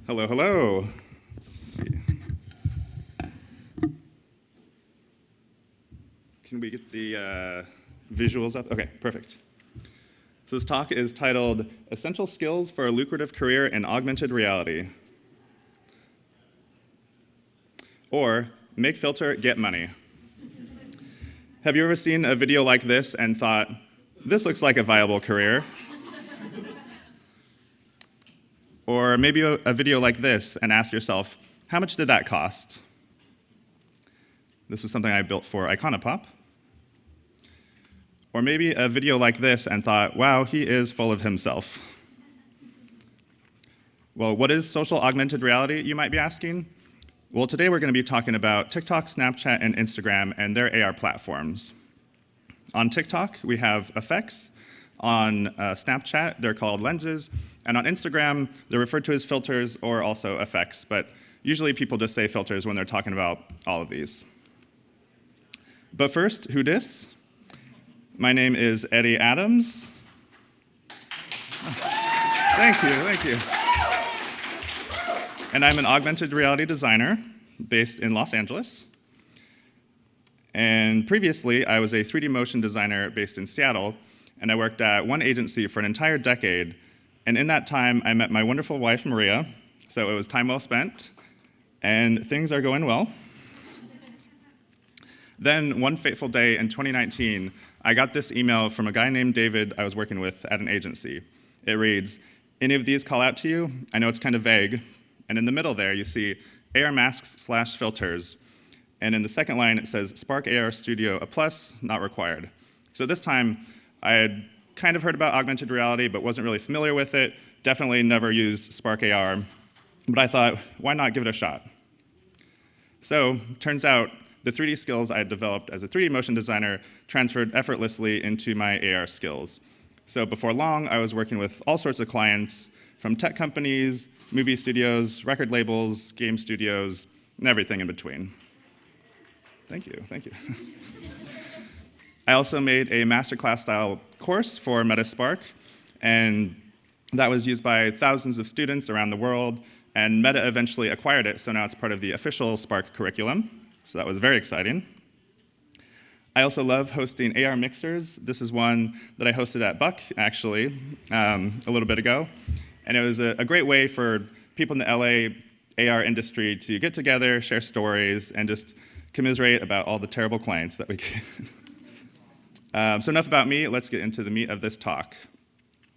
Hello, hello. Let's see. Can we get the visuals up? Okay, perfect. So this talk is titled Essential Skills for a Lucrative Career in Augmented Reality. Or Make Filter, Get Money. Have you ever seen a video like this and thought, this looks like a viable career? Or maybe a video like this and asked yourself, how much did that cost? This is something I built for Iconopop. Or maybe a video like this and thought, wow, he is full of himself. Well, what is social augmented reality, you might be asking? Well, today we're going to be talking about TikTok, Snapchat, and Instagram and their AR platforms. On TikTok, we have effects. On Snapchat, they're called lenses. And on Instagram, they're referred to as filters or also effects. But usually people just say filters when they're talking about all of these. But first, who dis? My name is Eddy Adams. Thank you. And I'm an augmented reality designer based in Los Angeles. And previously, I was a 3D motion designer based in Seattle, and I worked at one agency for an entire decade. And in that time, I met my wonderful wife, Maria, so it was time well spent, and things are going well. Then, one fateful day in 2019, I got this email from a guy named David I was working with at an agency. It reads, any of these call out to you? I know it's kind of vague. And in the middle there, you see AR masks/filters. And in the second line, it says Spark AR Studio, a plus, not required. So this time, I had kind of heard about augmented reality, but wasn't really familiar with it. Definitely never used Spark AR. But I thought, why not give it a shot? So turns out, the 3D skills I had developed as a 3D motion designer transferred effortlessly into my AR skills. So before long, I was working with all sorts of clients, from tech companies, movie studios, record labels, game studios, and everything in between. Thank you. I also made a masterclass-style course for Meta-Spark, and that was used by thousands of students around the world, and Meta eventually acquired it, so now it's part of the official Spark curriculum. So that was very exciting. I also love hosting AR mixers. This is one that I hosted at Buck, actually, a little bit ago. And it was a great way for people in the LA AR industry to get together, share stories, and just commiserate about all the terrible clients that we get. So enough about me. Let's get into the meat of this talk.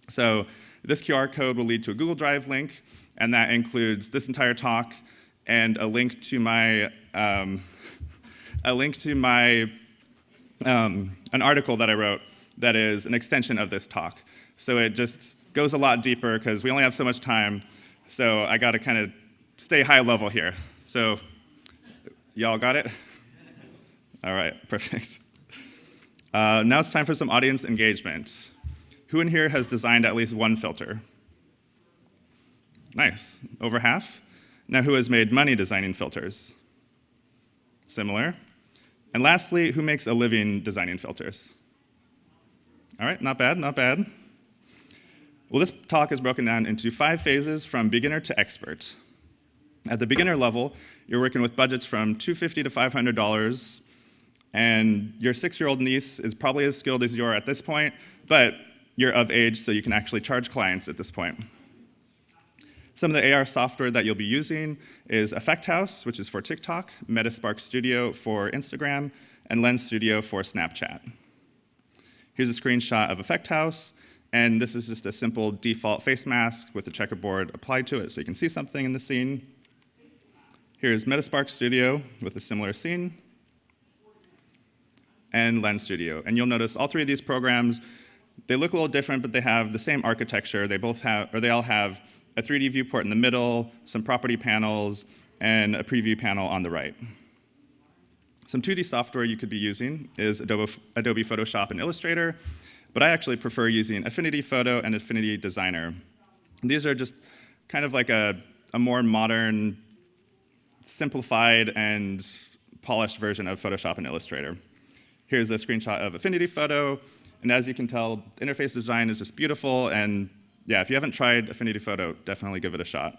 So this QR code will lead to a Google Drive link, and that includes this entire talk and a link to my an article that I wrote that is an extension of this talk. So it just goes a lot deeper because we only have so much time. So I got to kind of stay high level here. So y'all got it? All right, perfect. Now it's time for some audience engagement. Who in here has designed at least one filter? Nice, over half. Now who has made money designing filters? Similar. And lastly, who makes a living designing filters? All right, not bad. Well, this talk is broken down into 5 phases from beginner to expert. At the beginner level, you're working with budgets from $250 to $500, and your 6-year-old niece is probably as skilled as you are at this point, but you're of age, so you can actually charge clients at this point. Some of the AR software that you'll be using is Effect House, which is for TikTok, Meta-Spark Studio for Instagram, and Lens Studio for Snapchat. Here's a screenshot of Effect House, and this is just a simple default face mask with a checkerboard applied to it so you can see something in the scene. Here's Meta-Spark Studio with a similar scene, and Lens Studio. And you'll notice all 3 of these programs, they look a little different, but they have the same architecture. They all have a 3D viewport in the middle, some property panels, and a preview panel on the right. Some 2D software you could be using is Adobe Photoshop and Illustrator, but I actually prefer using Affinity Photo and Affinity Designer. These are just kind of like a more modern, simplified, and polished version of Photoshop and Illustrator. Here's a screenshot of Affinity Photo, and as you can tell, interface design is just beautiful, and yeah, if you haven't tried Affinity Photo, definitely give it a shot.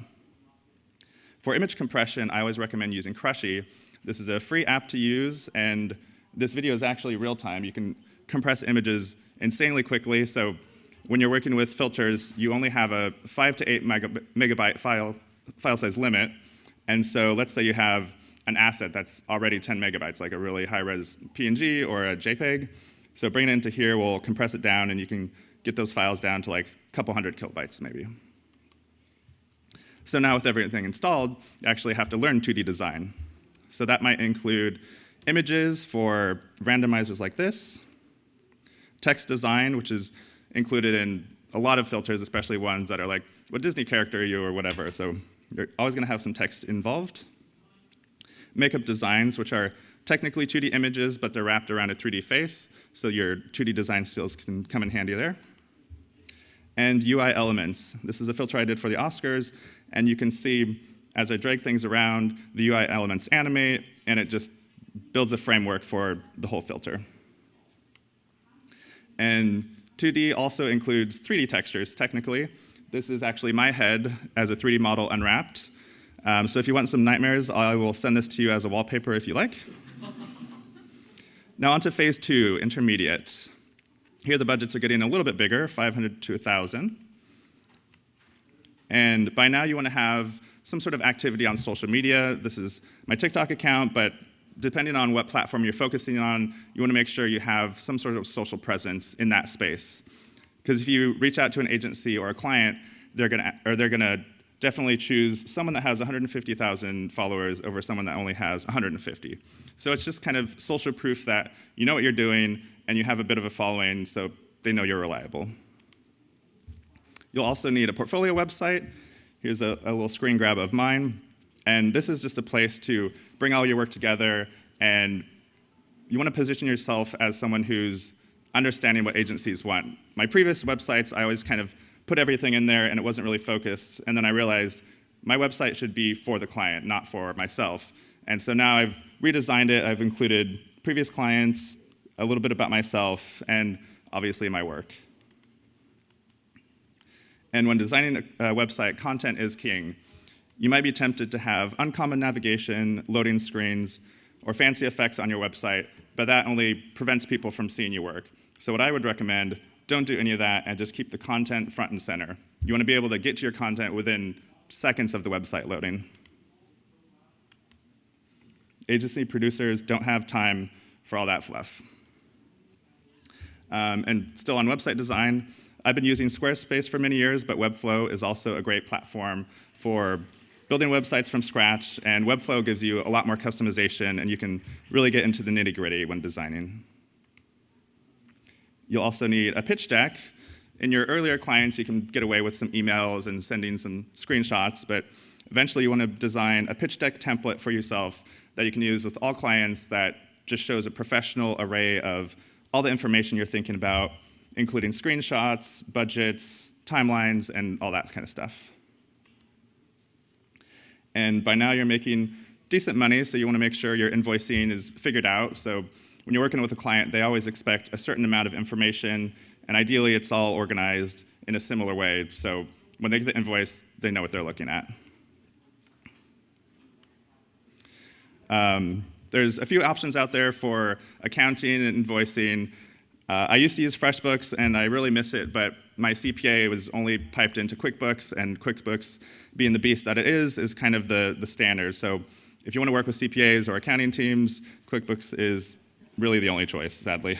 For image compression, I always recommend using Crushy. This is a free app to use, and this video is actually real time. You can compress images insanely quickly, so when you're working with filters, you only have a 5 to 8 megabyte file size limit, and so let's say you have an asset that's already 10 megabytes, like a really high-res PNG or a JPEG. So bringing it into here will compress it down, and you can get those files down to like a couple hundred kilobytes, maybe. So now with everything installed, you actually have to learn 2D design. So that might include images for randomizers like this, text design, which is included in a lot of filters, especially ones that are like, what Disney character are you or whatever, so you're always going to have some text involved. Makeup designs, which are technically 2D images, but they're wrapped around a 3D face, so your 2D design skills can come in handy there. And UI elements. This is a filter I did for the Oscars, and you can see as I drag things around, the UI elements animate, and it just builds a framework for the whole filter. And 2D also includes 3D textures, technically. This is actually my head as a 3D model unwrapped. So if you want some nightmares, I will send this to you as a wallpaper if you like. Now on to phase 2, intermediate. Here the budgets are getting a little bit bigger, 500 to 1,000. And by now you want to have some sort of activity on social media. This is my TikTok account, but depending on what platform you're focusing on, you want to make sure you have some sort of social presence in that space. Because if you reach out to an agency or a client, they're gonna definitely choose someone that has 150,000 followers over someone that only has 150. So it's just kind of social proof that you know what you're doing and you have a bit of a following, so they know you're reliable. You'll also need a portfolio website. Here's a little screen grab of mine. And this is just a place to bring all your work together, and you want to position yourself as someone who's understanding what agencies want. My previous websites, I always kind of put everything in there, and it wasn't really focused. And then I realized my website should be for the client, not for myself. And so now I've redesigned it. I've included previous clients, a little bit about myself, and obviously my work. And when designing a website, content is king. You might be tempted to have uncommon navigation, loading screens, or fancy effects on your website, but that only prevents people from seeing your work. So what I would recommend, don't do any of that and just keep the content front and center. You want to be able to get to your content within seconds of the website loading. Agency producers don't have time for all that fluff. And still on website design, I've been using Squarespace for many years, but Webflow is also a great platform for building websites from scratch, and Webflow gives you a lot more customization, and you can really get into the nitty-gritty when designing. You'll also need a pitch deck. In your earlier clients, you can get away with some emails and sending some screenshots, but eventually you want to design a pitch deck template for yourself that you can use with all clients that just shows a professional array of all the information you're thinking about, including screenshots, budgets, timelines, and all that kind of stuff. And by now you're making decent money, so you want to make sure your invoicing is figured out. So when you're working with a client, they always expect a certain amount of information, and ideally it's all organized in a similar way. So when they get the invoice, they know what they're looking at. There's a few options out there for accounting and invoicing. I used to use FreshBooks, and I really miss it, but my CPA was only piped into QuickBooks, and QuickBooks, being the beast that it is kind of the standard. So if you want to work with CPAs or accounting teams, QuickBooks is really the only choice, sadly.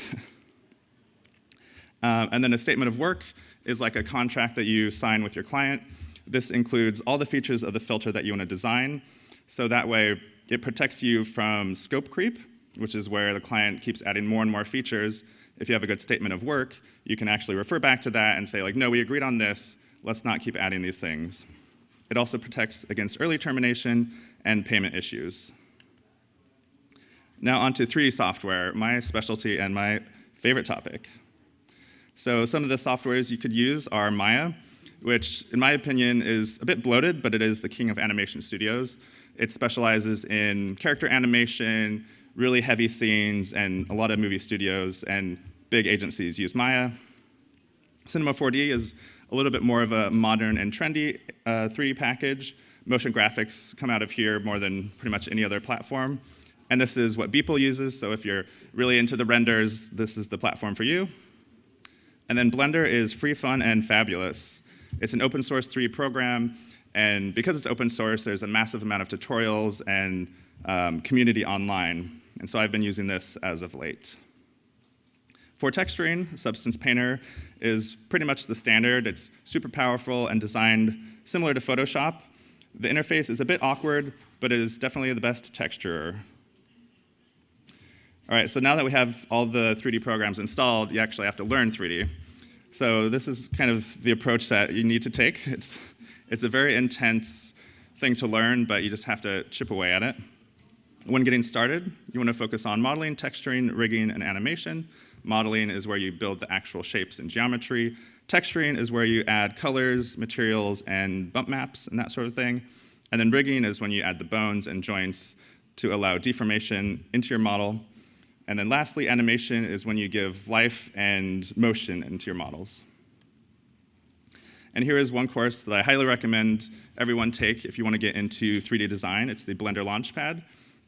And then a statement of work is like a contract that you sign with your client. This includes all the features of the filter that you want to design, so that way it protects you from scope creep, which is where the client keeps adding more and more features. If you have a good statement of work, you can actually refer back to that and say, like, no, we agreed on this, let's not keep adding these things. It also protects against early termination and payment issues. Now on to 3D software, my specialty and my favorite topic. So some of the softwares you could use are Maya, which in my opinion is a bit bloated, but it is the king of animation studios. It specializes in character animation, really heavy scenes, and a lot of movie studios and big agencies use Maya. Cinema 4D is a little bit more of a modern and trendy 3D package. Motion graphics come out of here more than pretty much any other platform. And this is what Beeple uses, so if you're really into the renders, this is the platform for you. And then Blender is free, fun, and fabulous. It's an open source 3D program, and because it's open source, there's a massive amount of tutorials and community online. And so I've been using this as of late. For texturing, Substance Painter is pretty much the standard. It's super powerful and designed similar to Photoshop. The interface is a bit awkward, but it is definitely the best texturer. All right, so now that we have all the 3D programs installed, you actually have to learn 3D. So this is kind of the approach that you need to take. It's a very intense thing to learn, but you just have to chip away at it. When getting started, you want to focus on modeling, texturing, rigging, and animation. Modeling is where you build the actual shapes and geometry. Texturing is where you add colors, materials, and bump maps, and that sort of thing. And then rigging is when you add the bones and joints to allow deformation into your model. And then lastly, animation is when you give life and motion into your models. And here is one course that I highly recommend everyone take if you want to get into 3D design. It's the Blender Launchpad.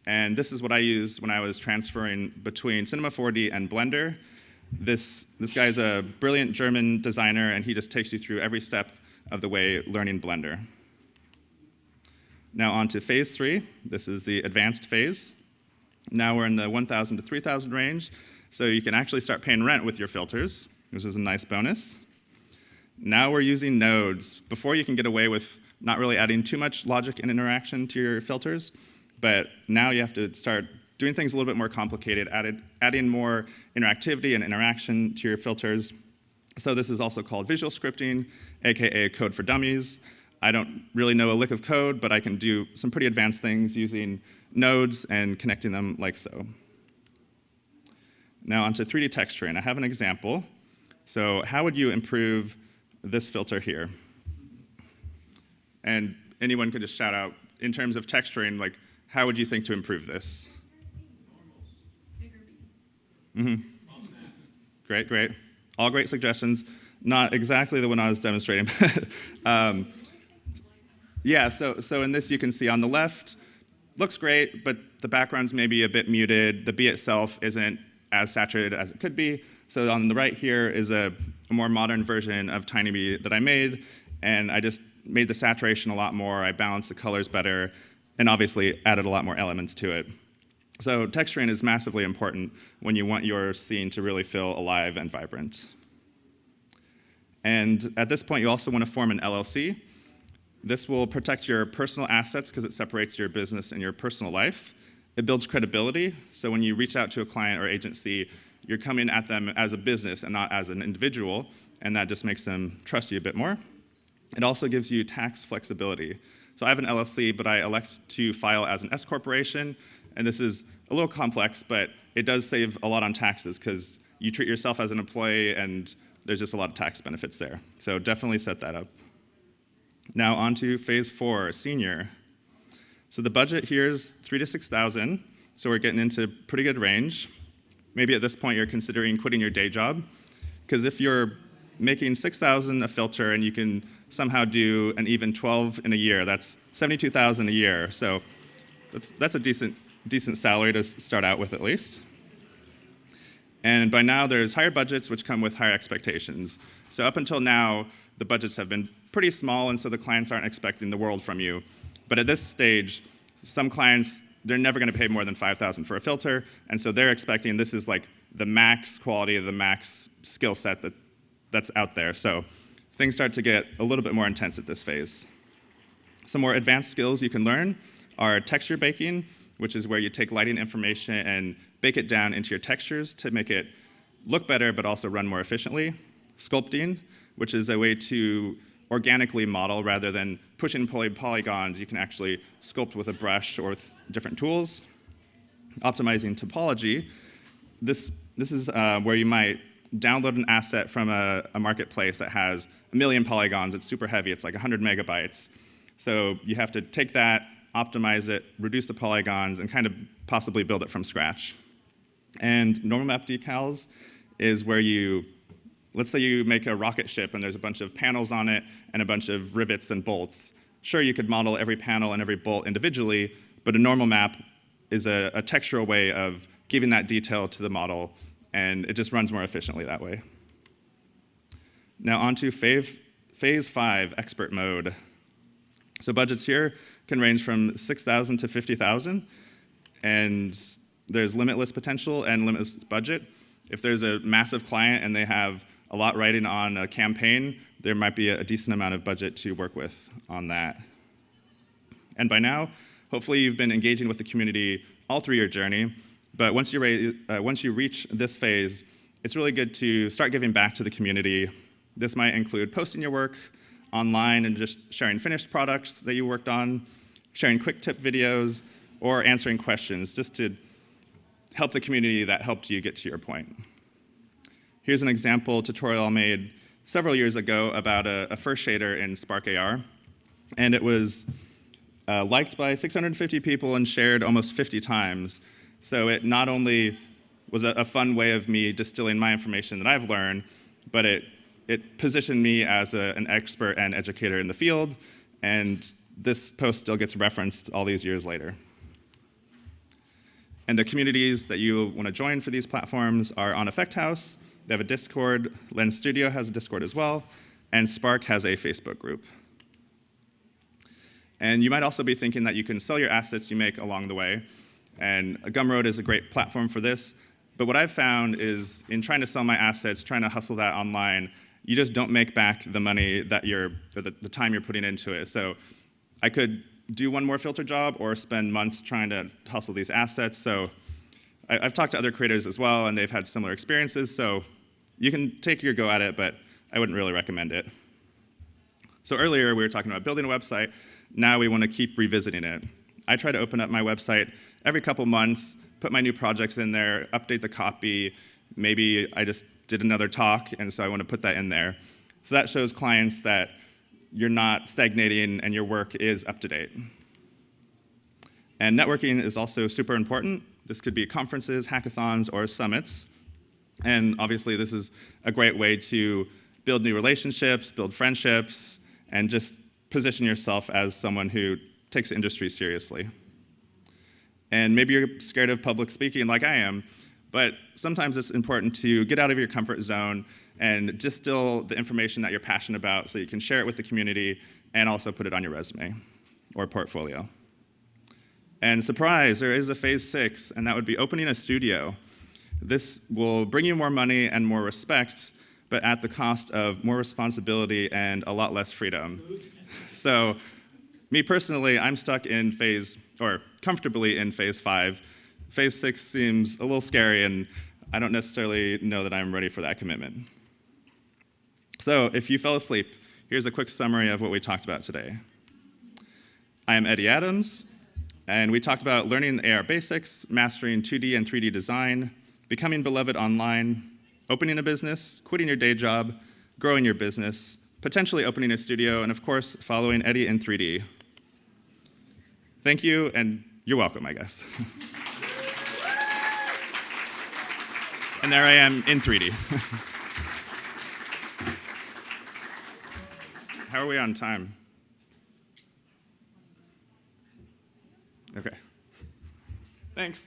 And this is what I used when I was transferring between Cinema 4D and Blender. This guy is a brilliant German designer, and he just takes you through every step of the way learning Blender. Now on to phase 3. This is the advanced phase. Now we're in the 1,000 to 3,000 range, so you can actually start paying rent with your filters, which is a nice bonus. Now we're using nodes. Before, you can get away with not really adding too much logic and interaction to your filters, but now you have to start doing things a little bit more complicated, adding more interactivity and interaction to your filters. So this is also called visual scripting, aka code for dummies. I don't really know a lick of code, but I can do some pretty advanced things using nodes and connecting them like so. Now onto 3D texturing. I have an example. So how would you improve this filter here? And anyone could just shout out, in terms of texturing, like, how would you think to improve this? Mm-hmm. Great, great. All great suggestions. Not exactly the one I was demonstrating. Yeah, so in this you can see on the left, looks great, but the background's maybe a bit muted. The bee itself isn't as saturated as it could be. So on the right here is a more modern version of Tiny Bee that I made, and I just made the saturation a lot more. I balanced the colors better, and obviously added a lot more elements to it. So texturing is massively important when you want your scene to really feel alive and vibrant. And at this point, you also want to form an LLC. This will protect your personal assets because it separates your business and your personal life. It builds credibility, so when you reach out to a client or agency, you're coming at them as a business and not as an individual, and that just makes them trust you a bit more. It also gives you tax flexibility. So I have an LLC, but I elect to file as an S corporation, and this is a little complex, but it does save a lot on taxes because you treat yourself as an employee, and there's just a lot of tax benefits there. So definitely set that up. Now on to phase 4, senior. So the budget here is 3,000 to 6,000, so we're getting into pretty good range. Maybe at this point you're considering quitting your day job, because if you're making 6,000 a filter and you can somehow do an even 12 in a year, that's 72,000 a year. So that's a decent salary to start out with at least. And by now there's higher budgets which come with higher expectations. So up until now, the budgets have been pretty small, and so the clients aren't expecting the world from you. But at this stage, some clients, they're never going to pay more than 5,000 for a filter, and so they're expecting this is like the max quality, the max skill set that's out there. So things start to get a little bit more intense at this phase. Some more advanced skills you can learn are texture baking, which is where you take lighting information and bake it down into your textures to make it look better but also run more efficiently. Sculpting, which is a way to organically model rather than push and pull polygons. You can actually sculpt with a brush or with different tools. Optimizing topology. This is where you might download an asset from a marketplace that has 1 million polygons. It's super heavy. It's like 100 megabytes. So you have to take that, optimize it, reduce the polygons, and kind of possibly build it from scratch. And normal map decals is where let's say you make a rocket ship and there's a bunch of panels on it and a bunch of rivets and bolts. Sure, you could model every panel and every bolt individually, but a normal map is a textural way of giving that detail to the model, and it just runs more efficiently that way. Now on to phase 5, expert mode. So budgets here can range from 6,000 to 50,000, and there's limitless potential and limitless budget. If there's a massive client and they have a lot riding on a campaign, there might be a decent amount of budget to work with on that. And by now, hopefully you've been engaging with the community all through your journey, but once you reach this phase, it's really good to start giving back to the community. This might include posting your work online and just sharing finished products that you worked on, sharing quick tip videos, or answering questions just to help the community that helped you get to your point. Here's an example tutorial I made several years ago about a first shader in Spark AR, and it was liked by 650 people and shared almost 50 times. So it not only was a fun way of me distilling my information that I've learned, but it positioned me as an expert and educator in the field, and this post still gets referenced all these years later. And the communities that you want to join for these platforms are on Effect House, they have a Discord, Lens Studio has a Discord as well, and Spark has a Facebook group. And you might also be thinking that you can sell your assets you make along the way, and Gumroad is a great platform for this, but what I've found is in trying to sell my assets, trying to hustle that online, you just don't make back the money that the time you're putting into it. So I could do one more filter job or spend months trying to hustle these assets. So I've talked to other creators as well, and they've had similar experiences. So you can take your go at it, but I wouldn't really recommend it. So earlier we were talking about building a website. Now we want to keep revisiting it. I try to open up my website every couple months, put my new projects in there, update the copy. Maybe I just did another talk, and so I want to put that in there. So that shows clients that you're not stagnating and your work is up to date. And networking is also super important. This could be conferences, hackathons, or summits. And obviously this is a great way to build new relationships, build friendships, and just position yourself as someone who takes the industry seriously. And maybe you're scared of public speaking like I am, but sometimes it's important to get out of your comfort zone and distill the information that you're passionate about so you can share it with the community and also put it on your resume or portfolio. And surprise, there is a phase 6, and that would be opening a studio. This will bring you more money and more respect, but at the cost of more responsibility and a lot less freedom. So me personally, I'm stuck in comfortably in phase 5. Phase 6 seems a little scary, and I don't necessarily know that I'm ready for that commitment. So if you fell asleep, here's a quick summary of what we talked about today. I am Eddy Adams, and we talked about learning AR basics, mastering 2D and 3D design, becoming beloved online, opening a business, quitting your day job, growing your business, potentially opening a studio, and of course, following Eddy in 3D. Thank you, and you're welcome, I guess. And there I am in 3D. How are we on time? Okay. Thanks.